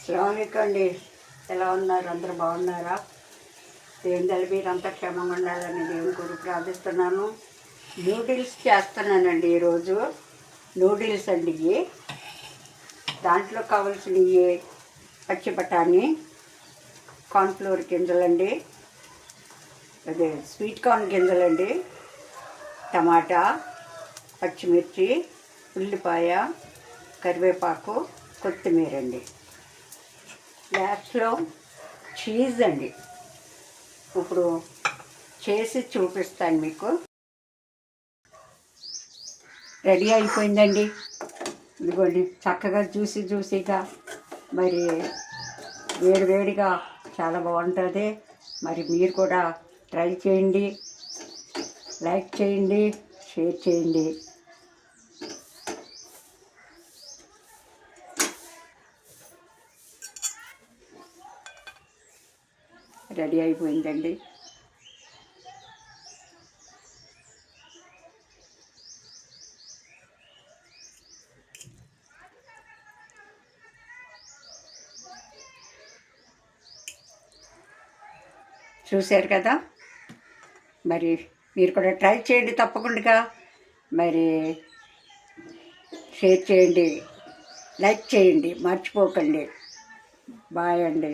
అస్సలాముఅలైకుం అండి. ఎలా ఉన్నారు? అందరూ బాగున్నారా? దేవుని దయ మీరంతా క్షేమంగా ఉండాలని దేవుని కోరి ప్రార్థిస్తున్నాను. నూడిల్స్ చేస్తున్నానండి ఈరోజు. నూడిల్స్ అండి ఇవి. దాంట్లో కావాల్సినవి పచ్చి బఠానీ, కార్న్ఫ్లోర్ గింజలండి, అదే స్వీట్ కార్న్ గింజలండి, టమాటా, పచ్చిమిర్చి, ఉల్లిపాయ, కరివేపాకు, కొత్తిమీర అండి. లాస్ట్లో చీజ్ అండి. ఇప్పుడు చేసి చూపిస్తాను మీకు. రెడీ అయిపోయిందండి. ఇదిగోండి, చక్కగా జ్యూసీగా మరి వేడిగా చాలా బాగుంటుంది. మరి మీరు కూడా ట్రై చేయండి, లైక్ చేయండి, షేర్ చేయండి. రెడీ అయిపోయిందండి. చూశారు కదా, మరి మీరు కూడా ట్రై చేయండి తప్పకుండా. మరి షేర్ చేయండి, లైక్ చేయండి, మర్చిపోకండి. బాయ్ అండి.